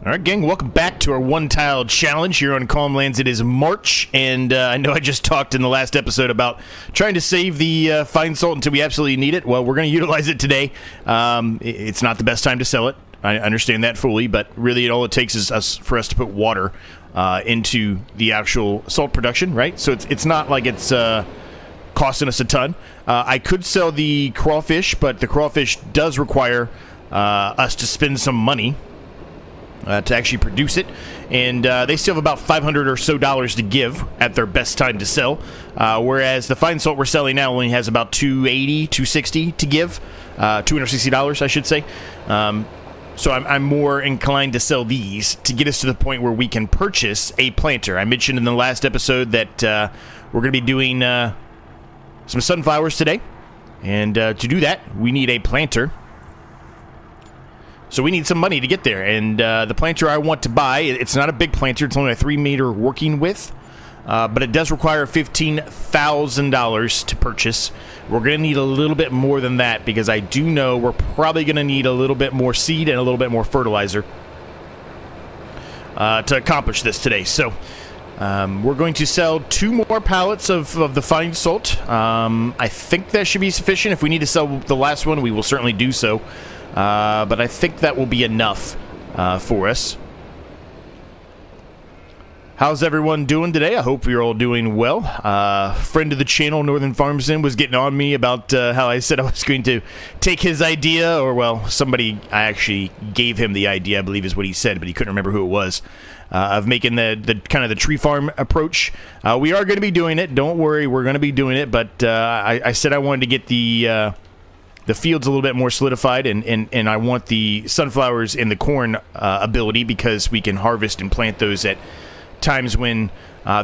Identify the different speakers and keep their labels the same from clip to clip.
Speaker 1: All right, gang, welcome back to our one-tile challenge here on Calm Lands. It is March, and I know I just talked in the last episode about trying to save the fine salt until we absolutely need it. Well, we're going to utilize it today. It's not the best time to sell it. I understand that fully, but really all it takes is for us to put water into the actual salt production, right? So it's not like it's costing us a ton. I could sell the crawfish, but the crawfish does require us to spend some money to actually produce it, and they still have about $500 or so to give at their best time to sell, whereas the fine salt we're selling now only has about $280, $260 to give, $260 I should say. So I'm more inclined to sell these to get us to the point where we can purchase a planter. I mentioned in the last episode that we're going to be doing some sunflowers today, and to do that we need a planter. So we need some money to get there, and the planter I want to buy, it's not a big planter, it's only a 3-meter working width, but it does require $15,000 to purchase. We're going to need a little bit more than that, because I do know we're probably going to need a little bit more seed and a little bit more fertilizer to accomplish this today. So we're going to sell 2 more pallets of the fine salt. I think that should be sufficient. If we need to sell the last one, we will certainly do so. But I think that will be enough for us. How's everyone doing today? I hope you're all doing well. Friend of the channel, Northern Farm Sim, was getting on me about how I said I was going to take his idea, or, well, I actually gave him the idea, I believe is what he said, but he couldn't remember who it was, of making the kind of the tree farm approach. We are going to be doing it. Don't worry, we're going to be doing it, but I said I wanted to get the field's a little bit more solidified, and I want the sunflowers and the corn ability, because we can harvest and plant those at times when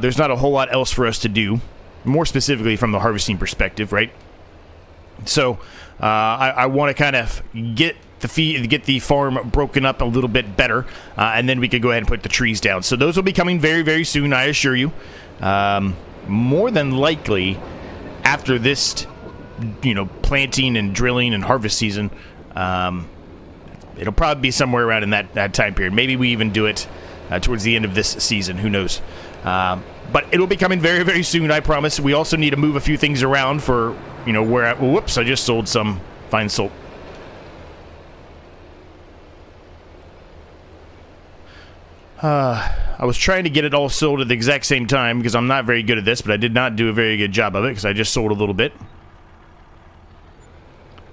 Speaker 1: there's not a whole lot else for us to do, more specifically from the harvesting perspective, right? So I want to kind of get the farm broken up a little bit better, and then we could go ahead and put the trees down. So those will be coming very, very soon, I assure you. More than likely after this, planting and drilling and harvest season, it'll probably be somewhere around in that time period. Maybe we even do it towards the end of this season. Who knows? But it'll be coming very, very soon, I promise. We also need to move a few things around for, where whoops, I just sold some fine salt. I was trying to get it all sold at the exact same time, because I'm not very good at this, but I did not do a very good job of it, because I just sold a little bit.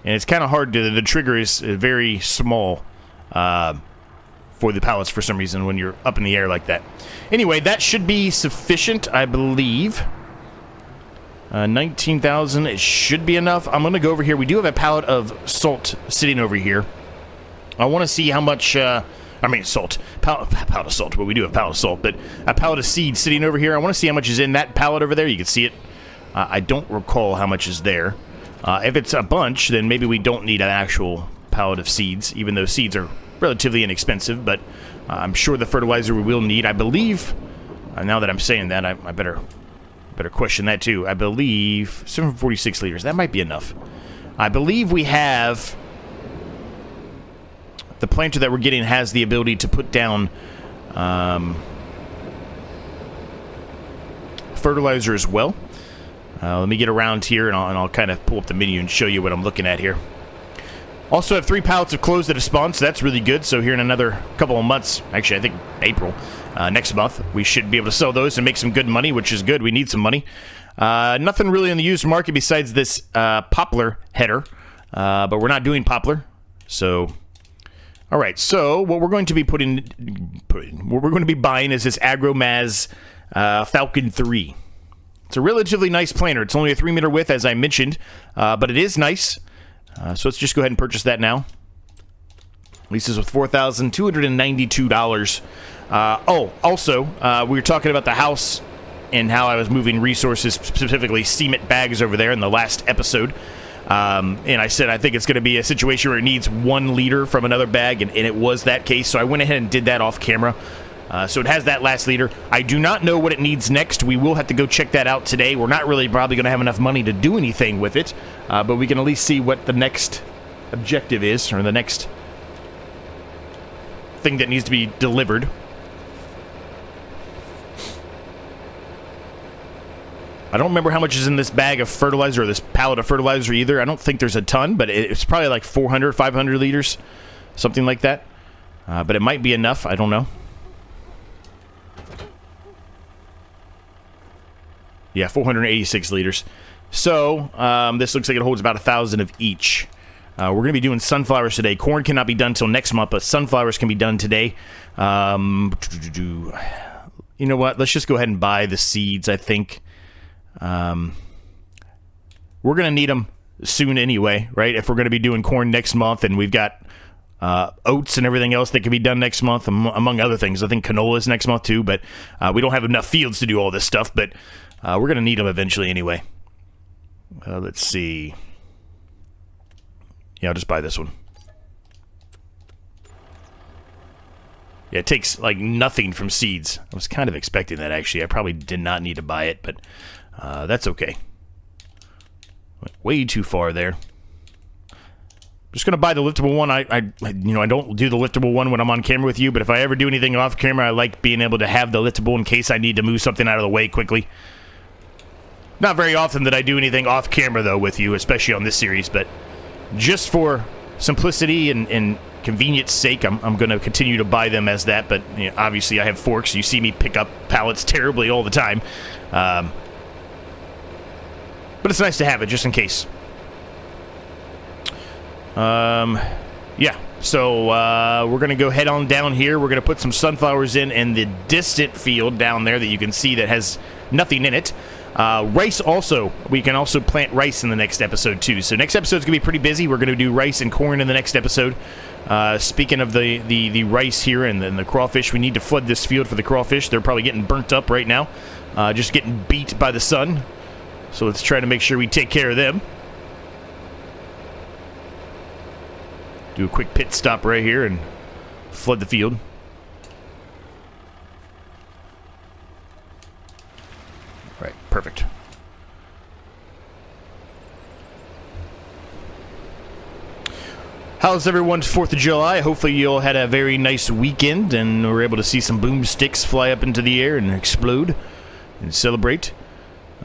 Speaker 1: And it's kind of hard the trigger is very small for the pallets for some reason when you're up in the air like that. Anyway, that should be sufficient, I believe. 19,000, it should be enough. I'm going to go over here. We do have a pallet of salt sitting over here. I want to see how much, salt. Pallet of salt. Well, we do have a pallet of salt, but a pallet of seed sitting over here. I want to see how much is in that pallet over there. You can see it. I don't recall how much is there. If it's a bunch, then maybe we don't need an actual pallet of seeds, even though seeds are relatively inexpensive, but I'm sure the fertilizer we will need. I believe, now that I'm saying that, I better question that too. I believe 746 liters. That might be enough. I believe we have the planter that we're getting has the ability to put down fertilizer as well. Let me get around here, and I'll kind of pull up the menu and show you what I'm looking at here. Also have 3 pallets of clothes that have spawned, so that's really good. So here in another couple of months, actually I think April, next month, we should be able to sell those and make some good money, which is good. We need some money. Nothing really in the used market besides this poplar header, but we're not doing poplar. So, all right. So what we're going to be what we're going to be buying is this AgroMaz Falcon 3. It's a relatively nice planter. It's only a 3-meter width, as I mentioned, but it is nice. So let's just go ahead and purchase that now. Leases with $4,292. Also, we were talking about the house and how I was moving resources, specifically cement bags over there in the last episode. And I said I think it's going to be a situation where it needs 1 liter from another bag, and it was that case. So I went ahead and did that off camera. So it has that last liter. I do not know what it needs next. We will have to go check that out today. We're not really probably going to have enough money to do anything with it, but we can at least see what the next objective is, or the next thing that needs to be delivered. I don't remember how much is in this bag of fertilizer or this pallet of fertilizer either. I don't think there's a ton, but it's probably like 400, 500 liters, something like that. But it might be enough. I don't know. Yeah, 486 liters. So, this looks like it holds about 1,000 of each. We're going to be doing sunflowers today. Corn cannot be done till next month, but sunflowers can be done today. You know what? Let's just go ahead and buy the seeds, I think. We're going to need them soon anyway, right? If we're going to be doing corn next month, and we've got oats and everything else that can be done next month, among other things. I think canola is next month too, but we don't have enough fields to do all this stuff, but we're going to need them eventually anyway. Let's see. Yeah, I'll just buy this one. Yeah, it takes like nothing from seeds. I was kind of expecting that, actually. I probably did not need to buy it, but that's okay. Went way too far there. Just gonna buy the liftable one. I don't do the liftable one when I'm on camera with you, but if I ever do anything off camera, I like being able to have the liftable in case I need to move something out of the way quickly. Not very often that I do anything off camera though with you, especially on this series, but just for simplicity and convenience sake, I'm going to continue to buy them as that. But you know, obviously I have forks. You see me pick up pallets terribly all the time. But it's nice to have it just in case. Yeah, so we're going to go head on down here. We're going to put some sunflowers in the distant field down there that you can see that has nothing in it. Rice also, we can also plant rice in the next episode too. So next episode's going to be pretty busy. We're going to do rice and corn in the next episode. Speaking of the rice here and then the crawfish, we need to flood this field for the crawfish. They're probably getting burnt up right now, just getting beat by the sun. So let's try to make sure we take care of them. Do a quick pit stop right here and flood the field. Right, perfect. How's everyone's 4th of July? Hopefully you all had a very nice weekend and were able to see some boomsticks fly up into the air and explode and celebrate.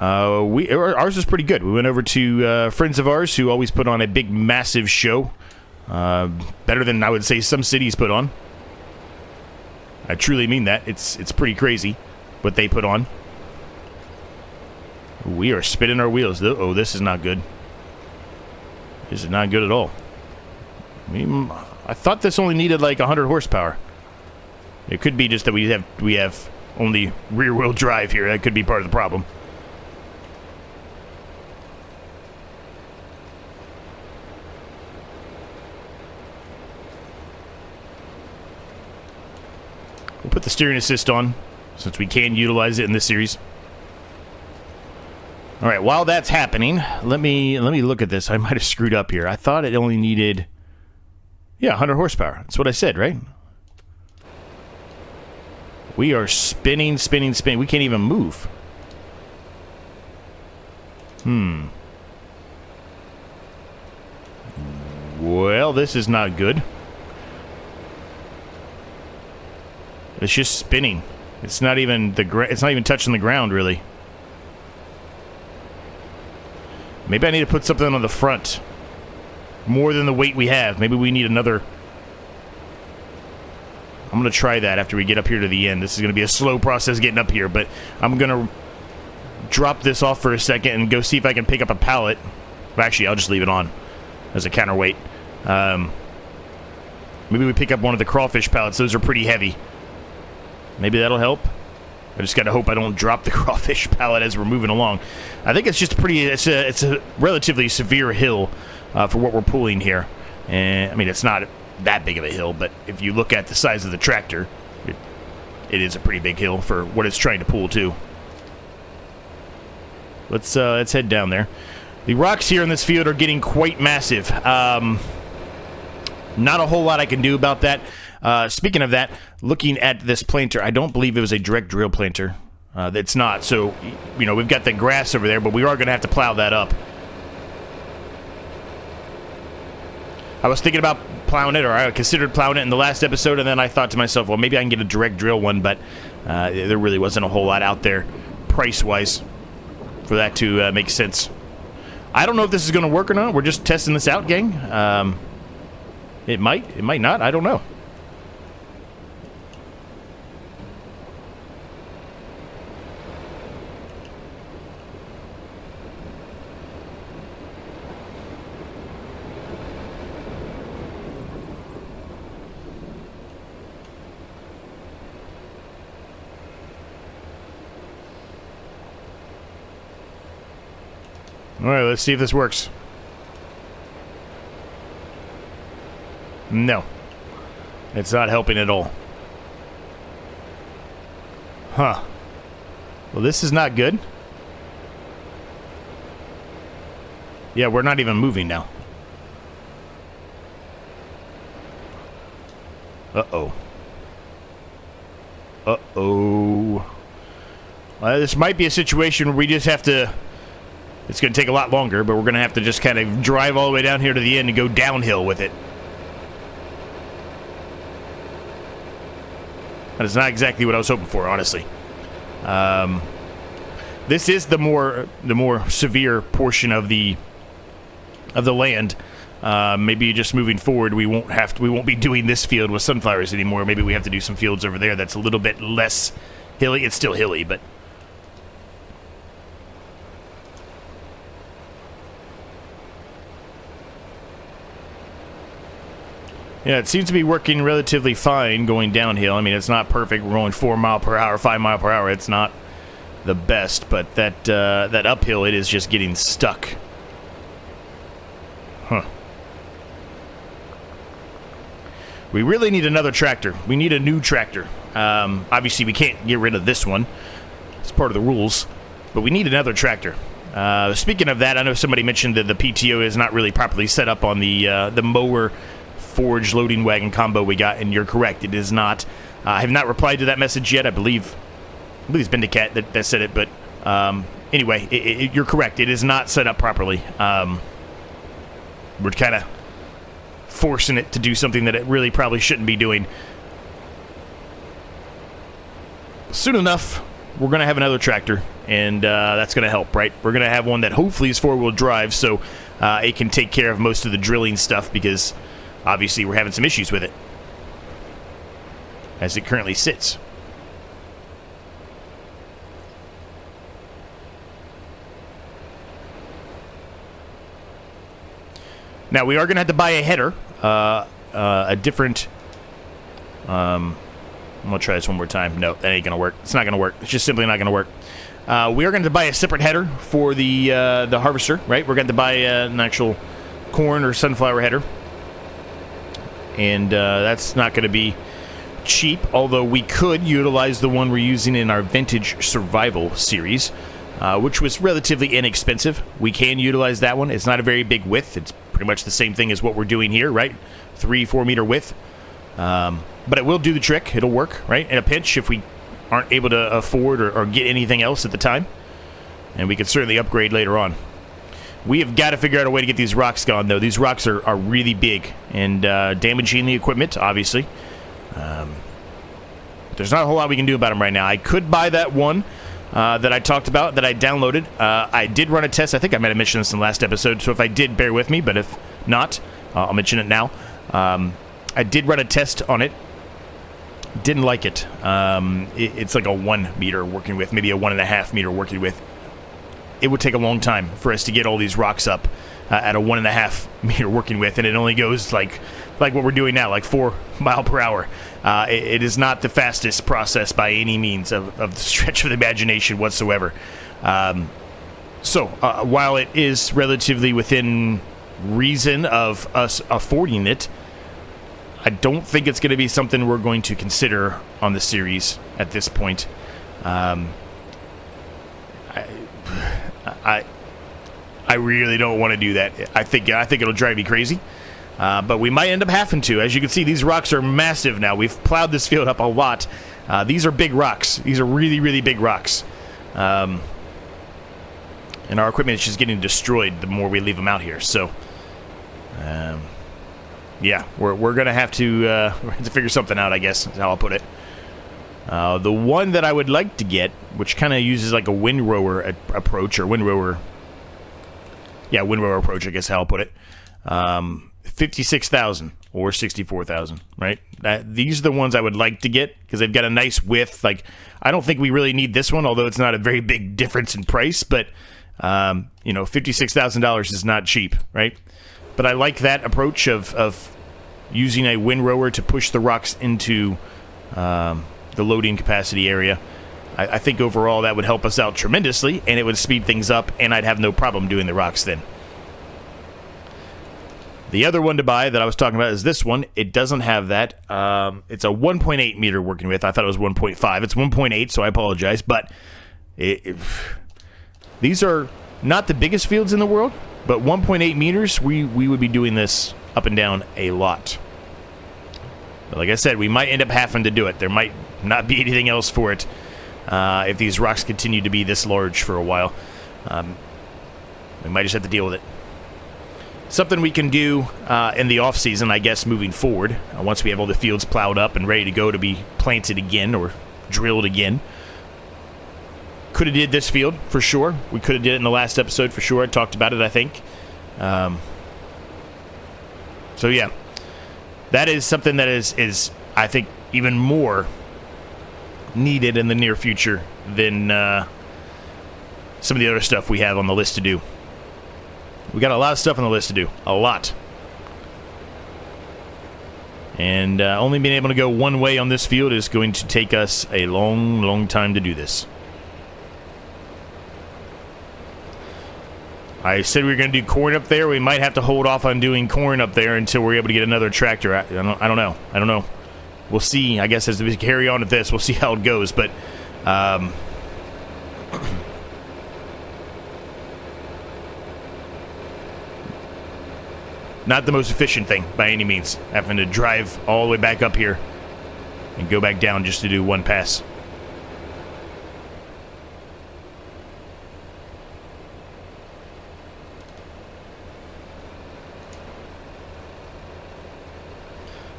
Speaker 1: Ours was pretty good. We went over to friends of ours who always put on a big, massive show. Better than I would say some cities put on. I truly mean that. It's pretty crazy what they put on. We are spinning our wheels. Oh, this is not good. This is not good at all. I thought this only needed like 100 horsepower. It could be just that we have only rear-wheel drive here. That could be part of the problem. We'll put the steering assist on since we can utilize it in this series. All right, while that's happening, let me look at this. I might have screwed up here. I thought it only needed, yeah, 100 horsepower. That's what I said, right? We are spinning. We can't even move. Well, this is not good. It's just spinning. It's not even it's not even touching the ground, really. Maybe I need to put something on the front. More than the weight we have. Maybe we need another. I'm going to try that after we get up here to the end. This is going to be a slow process getting up here, but I'm going to drop this off for a second and go see if I can pick up a pallet. Well, actually, I'll just leave it on as a counterweight. Maybe we pick up one of the crawfish pallets. Those are pretty heavy. Maybe that'll help. I just got to hope I don't drop the crawfish pallet as we're moving along. I think it's just it's a relatively severe hill for what we're pulling here. And I mean, it's not that big of a hill, but if you look at the size of the tractor, it is a pretty big hill for what it's trying to pull too. Let's head down there. The rocks here in this field are getting quite massive. Not a whole lot I can do about that. Speaking of that, looking at this planter, I don't believe it was a direct drill planter. It's not. So, you know, we've got the grass over there, but we are going to have to plow that up. I was thinking about plowing it, or I considered plowing it in the last episode, and then I thought to myself, well, maybe I can get a direct drill one, but there really wasn't a whole lot out there price-wise for that to make sense. I don't know if this is going to work or not. We're just testing this out, gang. It might not. I don't know. All right, let's see if this works. No. It's not helping at all. Huh. Well, this is not good. Yeah, we're not even moving now. Uh-oh. Uh-oh. This might be a situation where we just have to... It's going to take a lot longer, but we're going to have to just kind of drive all the way down here to the end and go downhill with it. That is not exactly what I was hoping for, honestly. This is the more severe portion of the land. Maybe just moving forward, we won't be doing this field with sunflowers anymore. Maybe we have to do some fields over there that's a little bit less hilly. It's still hilly, but. Yeah, it seems to be working relatively fine going downhill. I mean, it's not perfect. We're going 4 mile per hour, 5 mile per hour. It's not the best, but that uphill, it is just getting stuck. Huh. We really need another tractor. We need a new tractor. Obviously, we can't get rid of this one. It's part of the rules, but we need another tractor. Speaking of that, I know somebody mentioned that the PTO is not really properly set up on the mower forge loading wagon combo we got, and you're correct, it is not. I have not replied to that message yet. I believe it's Bendicat that said it, but anyway, you're correct. It is not set up properly. We're kind of forcing it to do something that it really probably shouldn't be doing. Soon enough, we're going to have another tractor, and that's going to help, right? We're going to have one that hopefully is four-wheel drive, so it can take care of most of the drilling stuff, because obviously we're having some issues with it as it currently sits. Now, we are going to have to buy a header, a different... I'm going to try this one more time. No, that ain't going to work. It's not going to work. It's just simply not going to work. We are going to buy a separate header for the harvester, right? We're going to buy an actual corn or sunflower header. And that's not going to be cheap, although we could utilize the one we're using in our Vintage Survival series, which was relatively inexpensive. We can utilize that one. It's not a very big width. It's pretty much the same thing as what we're doing here, right? 3-4 meter width. But it will do the trick. It'll work, right? In a pinch, if we aren't able to afford or get anything else at the time. And we can certainly upgrade later on. We have got to figure out a way to get these rocks gone, though. These rocks are really big and damaging the equipment, obviously. There's not a whole lot we can do about them right now. I could buy that one that I talked about, that I downloaded. I did run a test. I think I might have mentioned this in the last episode, so if I did, bear with me. But if not, I'll mention it now. I did run a test on it. Didn't like it. It's like a 1 meter working with, maybe a 1.5 meter working with. It would take a long time for us to get all these rocks up at a 1.5 meter working width, and it only goes like what we're doing now, like 4 mile per hour. It is not the fastest process by any means of the stretch of the imagination whatsoever. So while it is relatively within reason of us affording it, I don't think it's going to be something we're going to consider on the series at this point. I really don't want to do that. I think it'll drive me crazy. But we might end up having to. As you can see, these rocks are massive now. We've plowed this field up a lot. These are big rocks. These are really, really big rocks. And our equipment is just getting destroyed the more we leave them out here. So, yeah, we're gonna have to figure something out, I guess is how I'll put it. The one that I would like to get, which kind of uses like a windrower approach, or windrower approach, I guess how I'll put it. 56,000 or 64,000, right? These are the ones I would like to get because they've got a nice width. Like, I don't think we really need this one, although it's not a very big difference in price, but you know, $56,000 is not cheap, right? But I like that approach of using a windrower to push the rocks into the loading capacity area. I think overall that would help us out tremendously, and it would speed things up, and I'd have no problem doing the rocks then. The other one to buy that I was talking about is this one. It doesn't have that. It's a 1.8 meter working width. I thought it was 1.5. It's 1.8, so I apologize. But these are not the biggest fields in the world, but 1.8 meters, we would be doing this up and down a lot. But like I said, we might end up having to do it. There might not be anything else for it if these rocks continue to be this large for a while. We might just have to deal with it. Something we can do in the off-season, I guess, moving forward, once we have all the fields plowed up and ready to go to be planted again or drilled again. Could have did this field, for sure. We could have did it in the last episode, for sure. I talked about it, I think. So, yeah. That is something that is, I think, even more needed in the near future than some of the other stuff we have on the list to do. We got a lot of stuff on the list to do. A lot. And only being able to go one way on this field is going to take us a long, long time to do this. I said we were going to do corn up there. We might have to hold off on doing corn up there until we're able to get another tractor. I don't know. We'll see. I guess as we carry on with this, we'll see how it goes. But not the most efficient thing by any means, having to drive all the way back up here and go back down just to do one pass.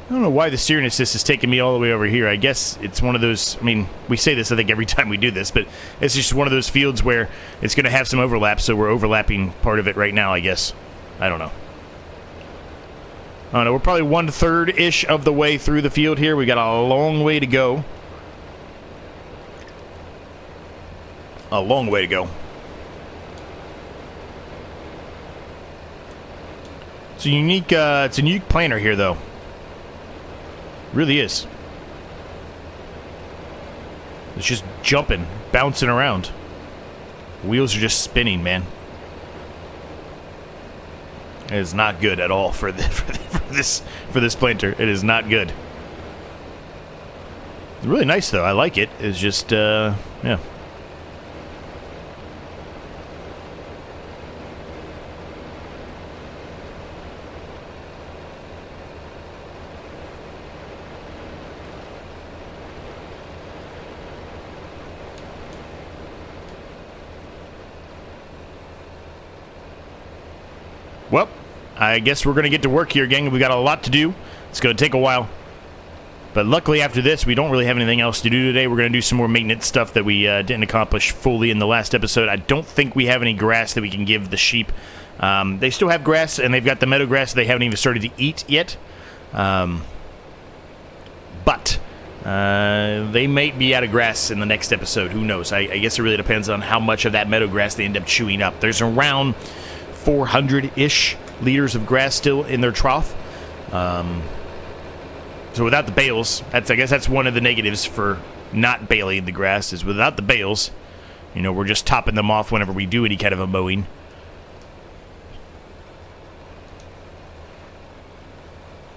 Speaker 1: I don't know why the steering assist is taking me all the way over here. I guess it's one of those, I mean, we say this I think every time we do this, but it's just one of those fields where it's going to have some overlap, so we're overlapping part of it right now, I guess. I don't know. I don't know, we're probably 1/3-ish of the way through the field here. We got a long way to go. A long way to go. It's a unique planter here, though. Really is. It's just jumping, bouncing around. Wheels are just spinning, man. It is not good at all for this planter. It is not good. It's really nice though. I like it. It's just yeah. Well, I guess we're going to get to work here, gang. We've got a lot to do. It's going to take a while. But luckily, after this, we don't really have anything else to do today. We're going to do some more maintenance stuff that we didn't accomplish fully in the last episode. I don't think we have any grass that we can give the sheep. They still have grass, and they've got the meadow grass they haven't even started to eat yet. But they might be out of grass in the next episode. Who knows? I guess it really depends on how much of that meadow grass they end up chewing up. There's around 400-ish liters of grass still in their trough. So without the bales, I guess that's one of the negatives for not baling the grass, is without the bales, you know, we're just topping them off whenever we do any kind of a mowing.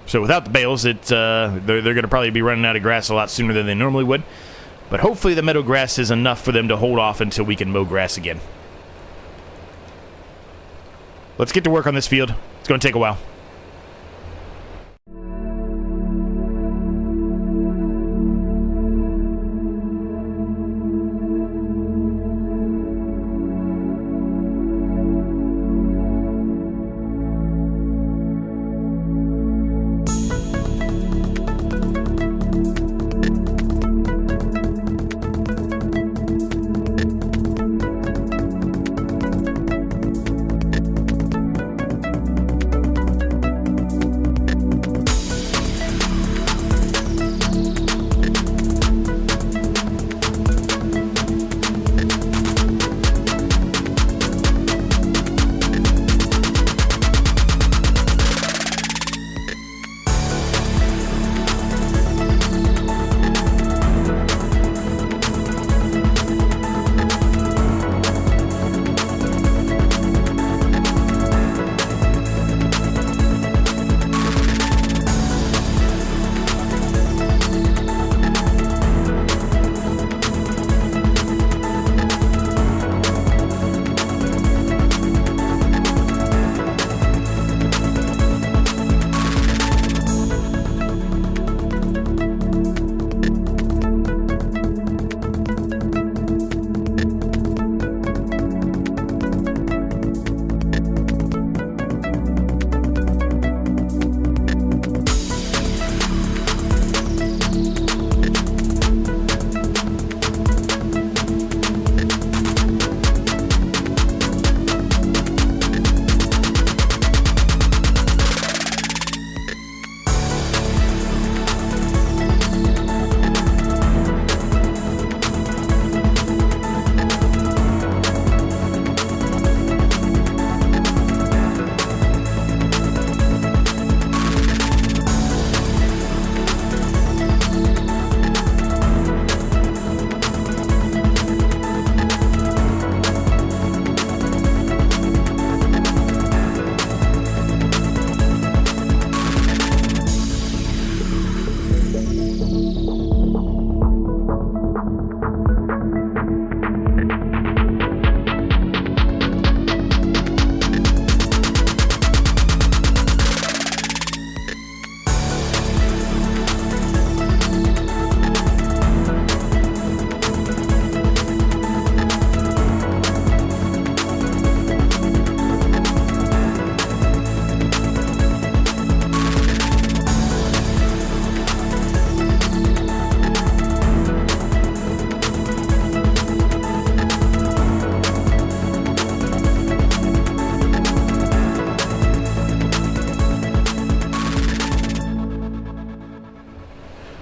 Speaker 1: So without the bales, they're going to probably be running out of grass a lot sooner than they normally would. But hopefully the meadow grass is enough for them to hold off until we can mow grass again. Let's get to work on this field. It's going to take a while.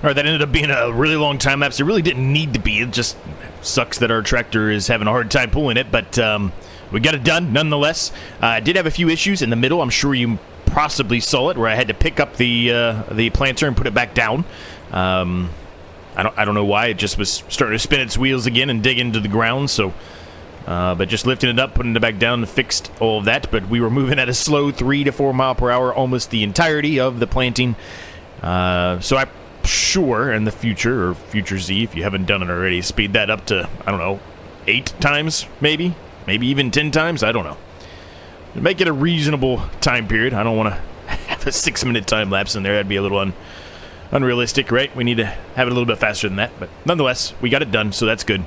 Speaker 1: Or that ended up being a really long time lapse. It really didn't need to be. It just sucks that our tractor is having a hard time pulling it, but we got it done nonetheless. I did have a few issues in the middle. I'm sure you possibly saw it, where I had to pick up the planter and put it back down. I don't know why. It just was starting to spin its wheels again and dig into the ground. So, but just lifting it up, putting it back down, and fixed all of that. But we were moving at a slow 3 to 4 mile per hour almost the entirety of the planting. So I'm sure in the future, or future Z, if you haven't done it already, speed that up to, I don't know, 8 times maybe even 10 times. I don't know. Make it a reasonable time period. I don't want to have a 6-minute time lapse in there. That'd be a little unrealistic, right? We need to have it a little bit faster than that. But nonetheless, we got it done, so that's good.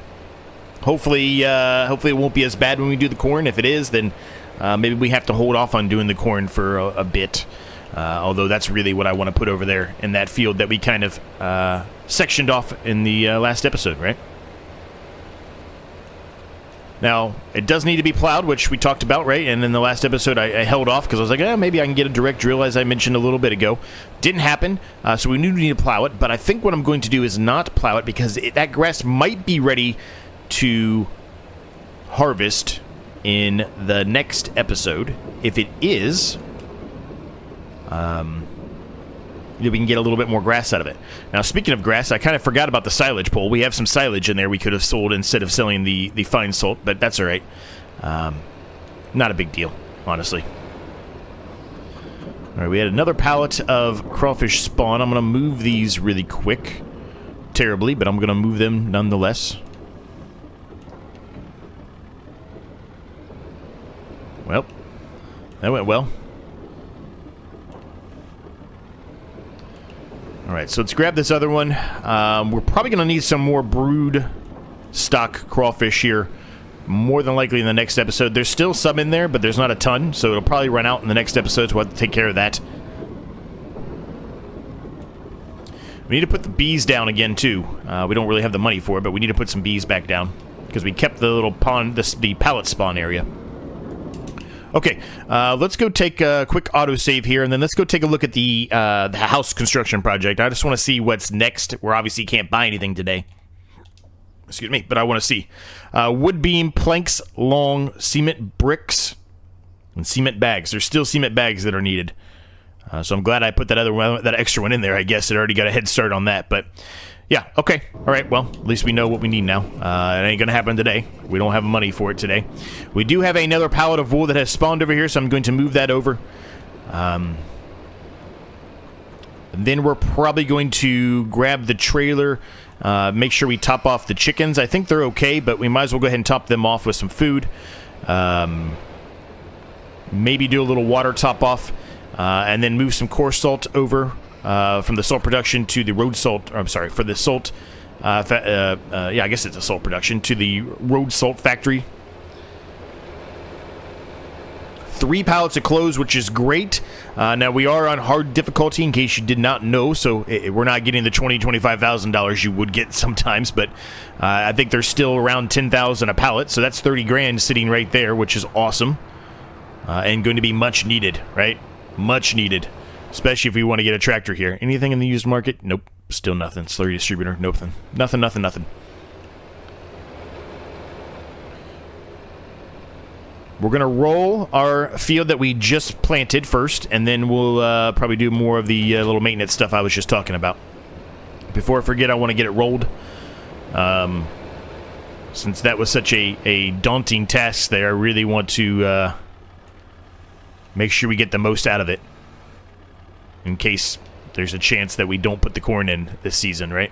Speaker 1: Hopefully it won't be as bad when we do the corn. If it is, then maybe we have to hold off on doing the corn for a bit. Although that's really what I want to put over there in that field that we kind of sectioned off in the last episode, right? Now, it does need to be plowed, which we talked about, right? And in the last episode, I held off because I was like, maybe I can get a direct drill, as I mentioned a little bit ago. Didn't happen, so we knew we need to plow it. But I think what I'm going to do is not plow it because that grass might be ready to harvest in the next episode. If it is, we can get a little bit more grass out of it. Now, speaking of grass, I kind of forgot about the silage pole. We have some silage in there we could have sold instead of selling the fine salt, but that's all right. Not a big deal, honestly. All right, we had another pallet of crawfish spawn. I'm going to move these really quick. Terribly, but I'm going to move them nonetheless. Well, that went well. Alright, so let's grab this other one. We're probably going to need some more brood stock crawfish here. More than likely in the next episode. There's still some in there, but there's not a ton. So it'll probably run out in the next episode, so we'll have to take care of that. We need to put the bees down again, too. We don't really have the money for it, but we need to put some bees back down. Because we kept the little pond, the pallet spawn area. Okay, let's go take a quick autosave here, and then let's go take a look at the house construction project. I just want to see what's next. We obviously can't buy anything today. Excuse me, but I want to see. Wood beam, planks, long, cement bricks, and cement bags. There's still cement bags that are needed. So I'm glad I put that extra one in there. I guess it already got a head start on that, but... yeah, okay. All right, well, at least we know what we need now. It ain't going to happen today. We don't have money for it today. We do have another pallet of wool that has spawned over here, so I'm going to move that over. And then we're probably going to grab the trailer, make sure we top off the chickens. I think they're okay, but we might as well go ahead and top them off with some food. Maybe do a little water top off, and then move some coarse salt over. From the salt production to the road salt, I'm sorry, for the salt, yeah, I guess it's a salt production, to the road salt factory. 3 pallets of clothes, which is great. Now, we are on hard difficulty, in case you did not know, so we're not getting the $25,000 you would get sometimes, but I think there's still around $10,000 a pallet, so that's 30 grand sitting right there, which is awesome, and going to be much needed, right? Much needed. Especially if we want to get a tractor here. Anything in the used market? Nope. Still nothing. Slurry distributor? Nothing. Nothing. We're going to roll our field that we just planted first, and then we'll probably do more of the little maintenance stuff I was just talking about. Before I forget, I want to get it rolled. Since that was such a daunting task there, I really want to make sure we get the most out of it. In case there's a chance that we don't put the corn in this season, right?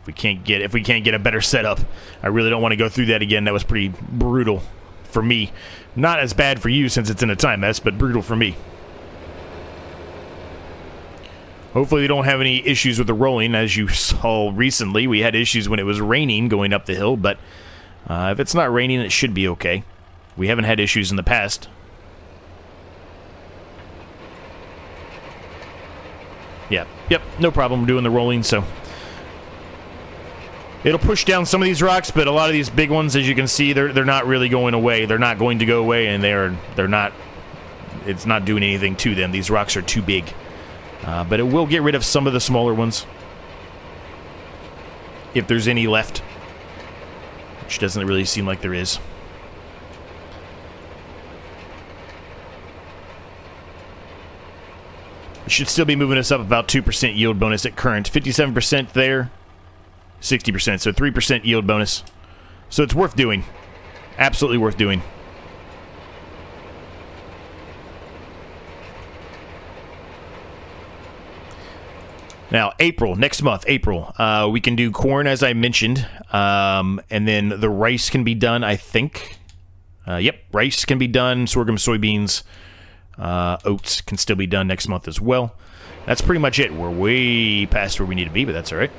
Speaker 1: If we can't get a better setup, I really don't want to go through that again. That was pretty brutal for me. Not as bad for you since it's in a time mess, but brutal for me. Hopefully we don't have any issues with the rolling. As you saw recently, we had issues when it was raining going up the hill, but if it's not raining, it should be okay. We haven't had issues in the past. Yeah, yep, no problem doing the rolling, so... it'll push down some of these rocks, but a lot of these big ones, as you can see, they're not really going away. They're not going to go away, and they're not... it's not doing anything to them. These rocks are too big. But it will get rid of some of the smaller ones. if there's any left, which doesn't really seem like there is. It should still be moving us up about 2% yield bonus at current. 57% there, 60%, so 3% yield bonus. So it's worth doing. Absolutely worth doing. Now, April, next month, April, we can do corn, as I mentioned, and then the rice can be done, I think. Yep, rice can be done, sorghum, soybeans, oats can still be done next month as well. That's pretty much it. We're way past where we need to be, but that's all right.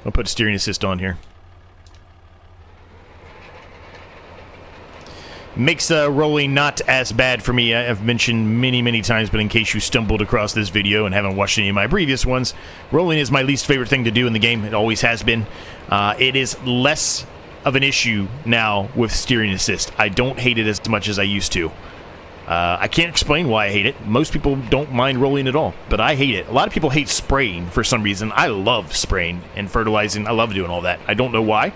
Speaker 1: I'll put steering assist on here. Makes rolling not as bad for me. I've mentioned many times, but in case you stumbled across this video and haven't watched any of my previous ones, rolling is my least favorite thing to do in the game. It always has been. It is less of an issue now with steering assist. I don't hate it as much as I used to. I can't explain why I hate it. Most people don't mind rolling at all, but I hate it. A lot of people hate spraying for some reason. I love spraying and fertilizing. I love doing all that. I don't know why.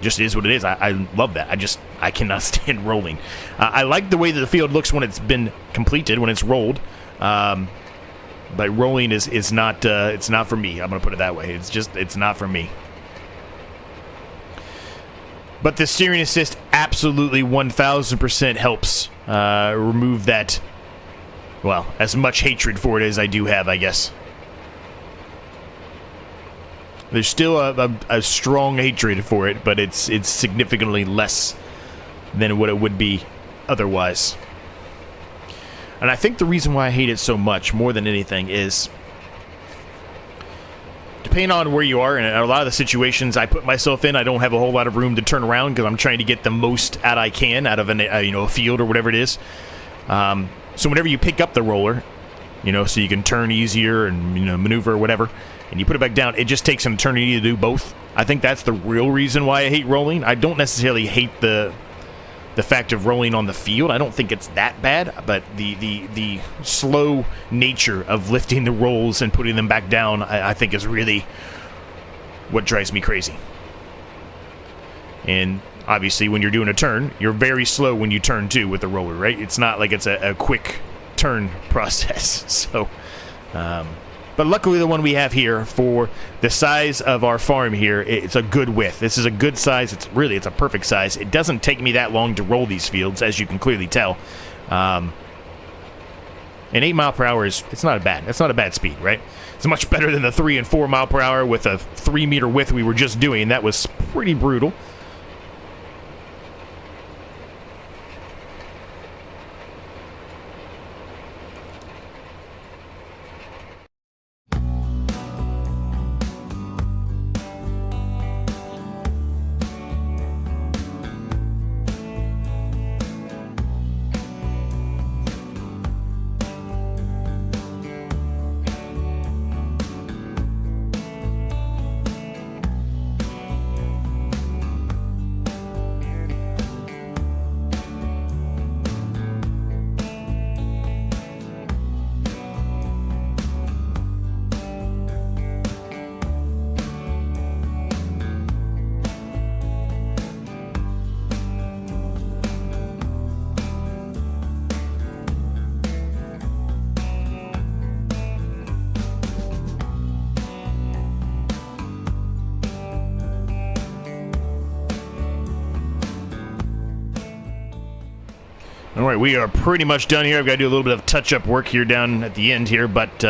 Speaker 1: Just is what it is. I love that. I cannot stand rolling. I like the way that the field looks when it's been completed, when it's rolled. But rolling is not it's not for me. I'm gonna put it that way. It's not for me. But the steering assist absolutely 1000% helps remove that, well, as much hatred for it as I do have, I guess. There's still a strong hatred for it, but it's significantly less than what it would be otherwise. And I think the reason why I hate it so much, more than anything, is depending on where you are, and a lot of the situations I put myself in, I don't have a whole lot of room to turn around because I'm trying to get the most out I can out of a field or whatever it is. So whenever you pick up the roller, so you can turn easier and maneuver or whatever, and you put it back down, it just takes an eternity to do both. I think that's the real reason why I hate rolling. I don't necessarily hate the fact of rolling on the field. I don't think it's that bad, but the slow nature of lifting the rolls and putting them back down, I think is really what drives me crazy. And obviously when you're doing a turn, you're very slow when you turn too with the roller, right? It's not like it's a quick turn process. So but luckily the one we have here, for the size of our farm here, it's a good width. This is a good size. It's a perfect size. It doesn't take me that long to roll these fields, as you can clearly tell. And 8 mile per hour it's not bad. It's not a bad speed, right? It's much better than the 3 and 4 mile per hour with a 3 meter width we were just doing. That was pretty brutal. Alright, we are pretty much done here. I've got to do a little bit of touch-up work here down at the end here, but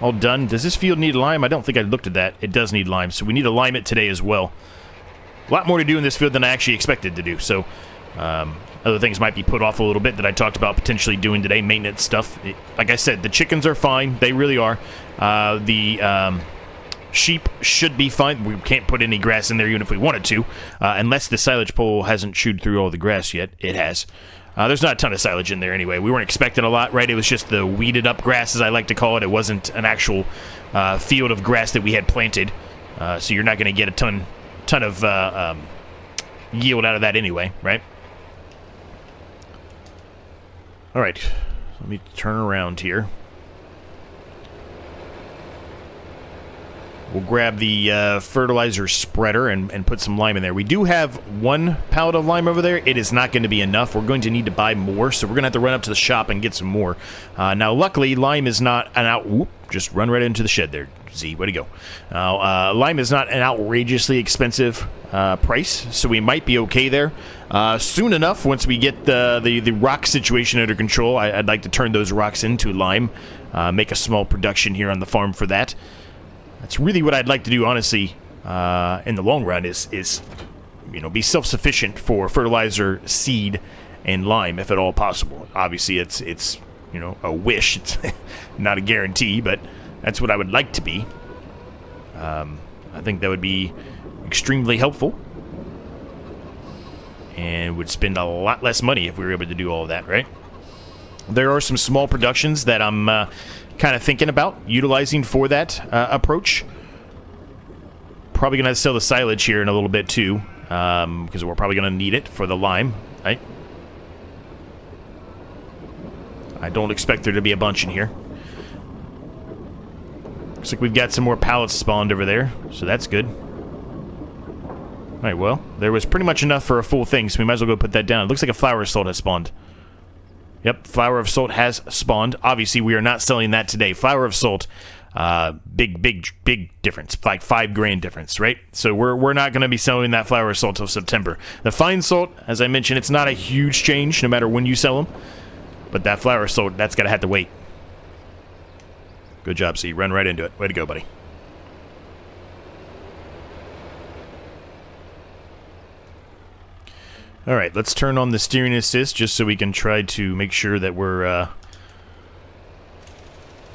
Speaker 1: all done. Does this field need lime? I don't think I looked at that. It does need lime, so we need to lime it today as well. A lot more to do in this field than I actually expected to do, so other things might be put off a little bit that I talked about potentially doing today, maintenance stuff. Like I said, the chickens are fine. They really are. The sheep should be fine. We can't put any grass in there even if we wanted to, unless the silage pole hasn't chewed through all the grass yet. It has. There's not a ton of silage in there anyway. We weren't expecting a lot, right? It was just the weeded up grass, as I like to call it. It wasn't an actual field of grass that we had planted. So you're not going to get a ton of yield out of that anyway, right? All right. Let me turn around here. We'll grab the fertilizer spreader and put some lime in there. We do have 1 pallet of lime over there. It is not going to be enough. We're going to need to buy more, so we're going to have to run up to the shop and get some more. Now, luckily, lime is not an Whoop, just run right into the shed there, Z. Way to go. Now, lime is not an outrageously expensive price, so we might be okay there. Soon enough, once we get the rock situation under control, I'd like to turn those rocks into lime, make a small production here on the farm for that. That's really what I'd like to do, honestly, in the long run, is be self-sufficient for fertilizer, seed, and lime, if at all possible. Obviously, it's a wish. It's not a guarantee, but that's what I would like to be. I think that would be extremely helpful, and would spend a lot less money if we were able to do all of that, right? There are some small productions that I'm kind of thinking about utilizing for that approach. Probably going to sell the silage here in a little bit too, because we're probably going to need it for the lime, right? I don't expect there to be a bunch in here. Looks like we've got some more pallets spawned over there, so that's good. Alright, well, there was pretty much enough for a full thing, so we might as well go put that down. It looks like a flower of salt has spawned. Yep, flower of salt has spawned. Obviously, we are not selling that today. Flower of salt, big difference, like $5,000 difference, right? So we're not going to be selling that flower of salt till September. The fine salt, as I mentioned, it's not a huge change no matter when you sell them. But that flower of salt, that's got to have to wait. Good job, C. Run right into it. Way to go, buddy. All right, let's turn on the steering assist just so we can try to make sure that we're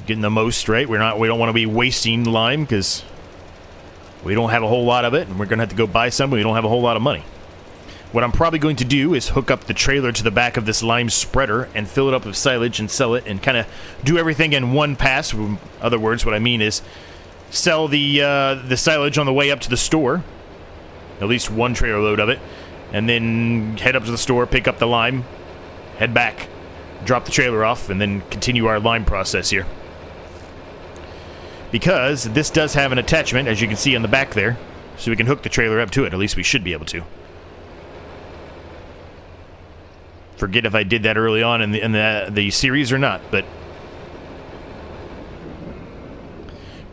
Speaker 1: getting the most, right? We don't want to be wasting lime because we don't have a whole lot of it, and we're going to have to go buy some, but we don't have a whole lot of money. What I'm probably going to do is hook up the trailer to the back of this lime spreader and fill it up with silage and sell it and kind of do everything in one pass. In other words, what I mean is sell the silage on the way up to the store, at least one trailer load of it, and then head up to the store, pick up the lime, head back, drop the trailer off, and then continue our lime process here. Because this does have an attachment, as you can see on the back there, so we can hook the trailer up to it. At least we should be able to. Forget if I did that early on in the series or not, but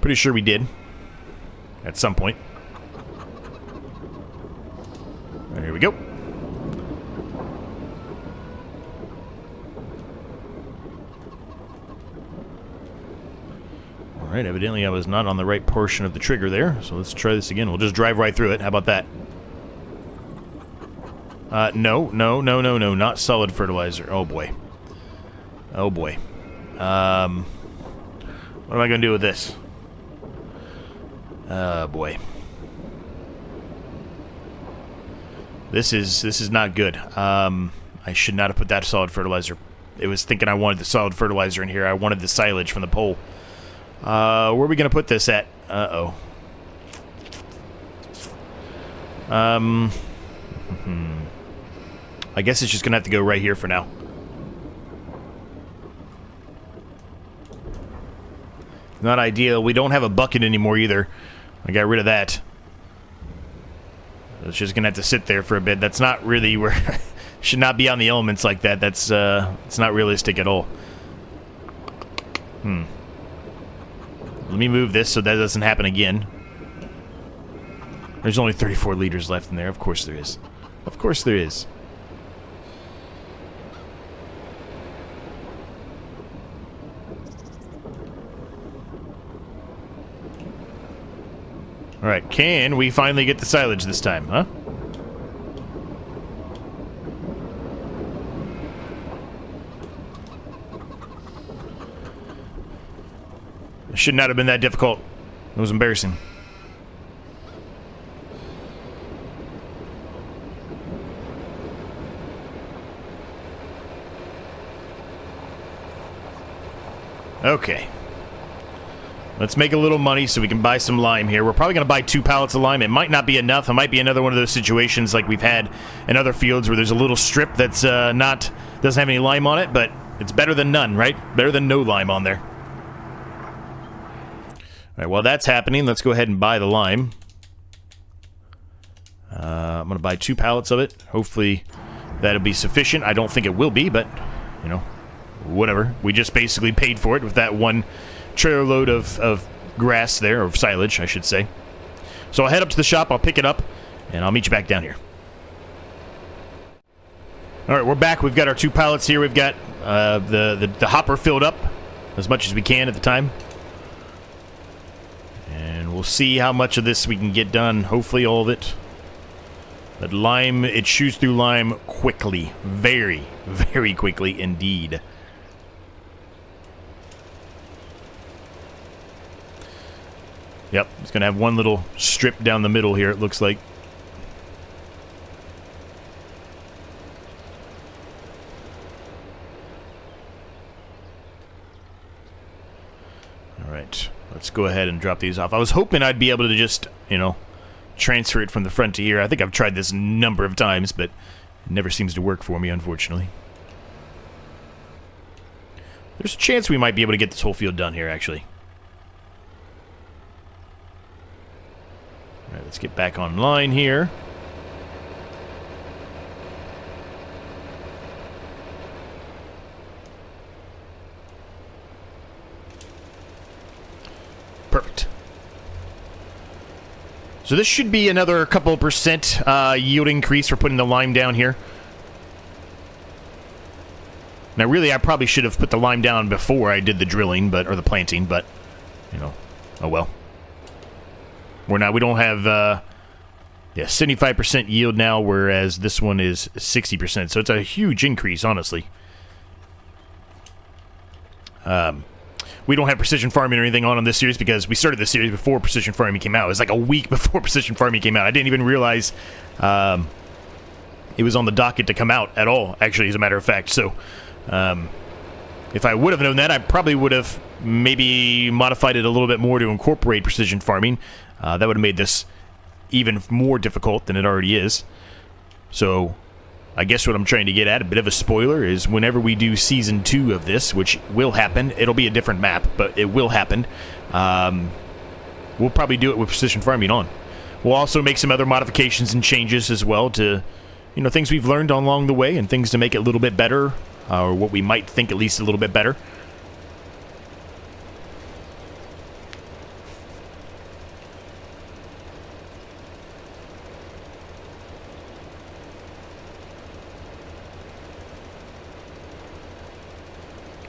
Speaker 1: pretty sure we did at some point. There we go. Alright, evidently I was not on the right portion of the trigger there, so let's try this again. We'll just drive right through it. How about that? No, not solid fertilizer. Oh boy. Oh boy. What am I gonna do with this? Oh boy. This is not good. I should not have put that solid fertilizer. It was thinking I wanted the solid fertilizer in here. I wanted the silage from the pole. Where are we gonna put this at? Uh-oh. I guess it's just gonna have to go right here for now. Not ideal. We don't have a bucket anymore either. I got rid of that. It's just gonna have to sit there for a bit. That's not really where should not be on the elements like that. That's it's not realistic at all. Let me move this so that doesn't happen again. There's only 34 liters left in there. Of course there is. Of course there is. Alright, can we finally get the silage this time, huh? It should not have been that difficult. It was embarrassing. Okay. Let's make a little money so we can buy some lime here. We're probably going to buy 2 pallets of lime. It might not be enough. It might be another one of those situations like we've had in other fields where there's a little strip that's doesn't have any lime on it, but it's better than none, right? Better than no lime on there. right, while that's happening, let's go ahead and buy the lime. I'm going to buy 2 pallets of it. Hopefully that'll be sufficient. I don't think it will be, but, you know, whatever. We just basically paid for it with that 1 trailer load of grass there, or silage, I should say. So I'll head up to the shop, I'll pick it up, and I'll meet you back down here. Alright, we're back. We've got our 2 pallets here. We've got the hopper filled up as much as we can at the time. And we'll see how much of this we can get done. Hopefully all of it. But lime, it chews through lime quickly. Very, very quickly indeed. Yep, it's going to have one little strip down the middle here, it looks like. Alright, let's go ahead and drop these off. I was hoping I'd be able to just, you know, transfer it from the front to here. I think I've tried this a number of times, but it never seems to work for me, unfortunately. There's a chance we might be able to get this whole field done here, actually. Alright, let's get back online here. Perfect. So this should be another couple percent yield increase for putting the lime down here. Now, really, I probably should have put the lime down before I did the drilling, or the planting, but, you know, oh well. We don't have, 75% yield now, whereas this one is 60%, so it's a huge increase, honestly. We don't have precision farming or anything on this series because we started this series before precision farming came out. It was like a week before precision farming came out. I didn't even realize it was on the docket to come out at all, actually, as a matter of fact. So, if I would have known that, I probably would have maybe modified it a little bit more to incorporate precision farming. That would have made this even more difficult than it already is. So, I guess what I'm trying to get at, a bit of a spoiler, is whenever we do Season 2 of this, which will happen, it'll be a different map, but it will happen, we'll probably do it with precision farming on. We'll also make some other modifications and changes as well to, you know, things we've learned along the way and things to make it a little bit better, or what we might think at least a little bit better.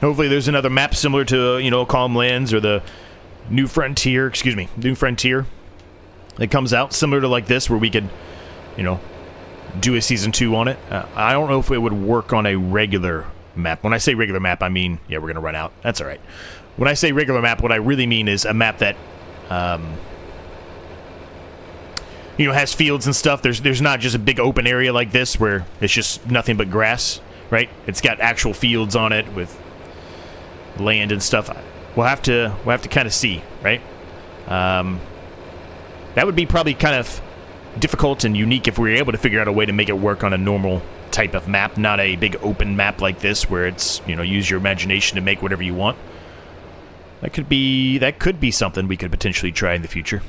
Speaker 1: Hopefully there's another map similar to, you know, Calm Lands or the New Frontier that comes out, similar to like this, where we could, you know, do a Season 2 on it. I don't know if it would work on a regular map. When I say regular map, I mean, yeah, we're going to run out. That's all right. When I say regular map, what I really mean is a map that, you know, has fields and stuff. There's not just a big open area like this where it's just nothing but grass, right? It's got actual fields on it with land and stuff. We'll have to kind of see, right? That would be probably kind of difficult and unique if we were able to figure out a way to make it work on a normal type of map, not a big open map like this where it's, you know, use your imagination to make whatever you want. That could be something we could potentially try in the future.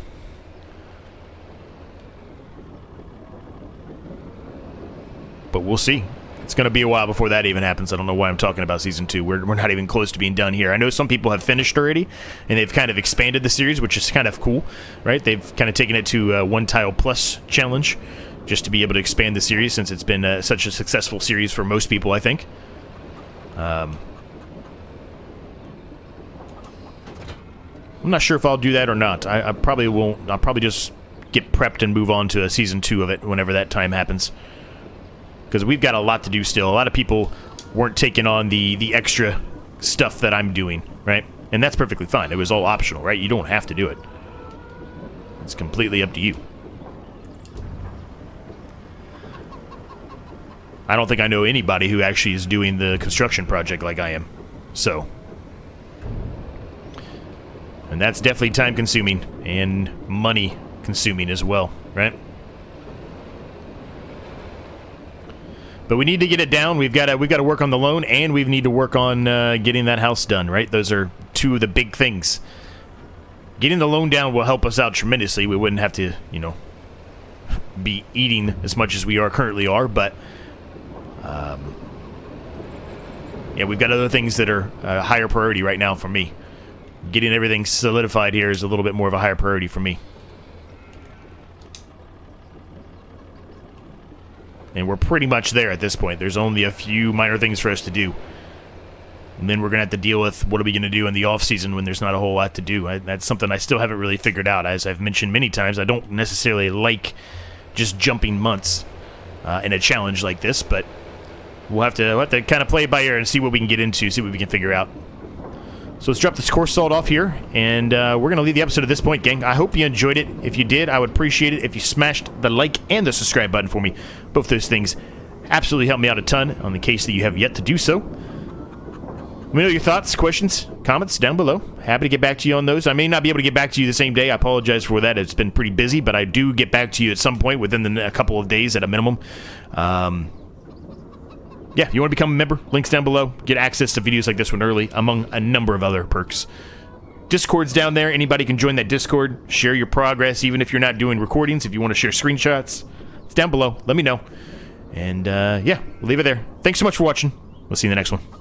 Speaker 1: But we'll see. It's going to be a while before that even happens. I don't know why I'm talking about Season 2. We're not even close to being done here. I know some people have finished already, and they've kind of expanded the series, which is kind of cool, right? They've kind of taken it to a One Tile Plus challenge, just to be able to expand the series, since it's been such a successful series for most people, I think. I'm not sure if I'll do that or not. I probably won't. I'll probably just get prepped and move on to a Season 2 of it whenever that time happens. Because we've got a lot to do still. A lot of people weren't taking on the extra stuff that I'm doing, right? And that's perfectly fine. It was all optional, right? You don't have to do it. It's completely up to you. I don't think I know anybody who actually is doing the construction project like I am. So. And that's definitely time consuming and money consuming as well, right? But we need to get it down. We've got to work on the loan, and we need to work on getting that house done, right? Those are two of the big things. Getting the loan down will help us out tremendously. We wouldn't have to, you know, be eating as much as we currently are, but yeah, we've got other things that are a higher priority right now for me. Getting everything solidified here is a little bit more of a higher priority for me. And we're pretty much there at this point. There's only a few minor things for us to do. And then we're going to have to deal with what are we going to do in the off-season when there's not a whole lot to do. That's something I still haven't really figured out. As I've mentioned many times, I don't necessarily like just jumping months in a challenge like this, but we'll have to kind of play it by ear and see what we can get into, see what we can figure out. So let's drop this course salt off here, and we're going to leave the episode at this point, gang. I hope you enjoyed it. If you did, I would appreciate it if you smashed the like and the subscribe button for me. Both those things absolutely help me out a ton on the case that you have yet to do so. Let me know your thoughts, questions, comments down below. Happy to get back to you on those. I may not be able to get back to you the same day. I apologize for that. It's been pretty busy, but I do get back to you at some point within a couple of days at a minimum. Yeah, if you want to become a member, links down below. Get access to videos like this one early, among a number of other perks. Discord's down there. Anybody can join that Discord. Share your progress, even if you're not doing recordings. If you want to share screenshots, it's down below. Let me know. And yeah, we'll leave it there. Thanks so much for watching. We'll see you in the next one.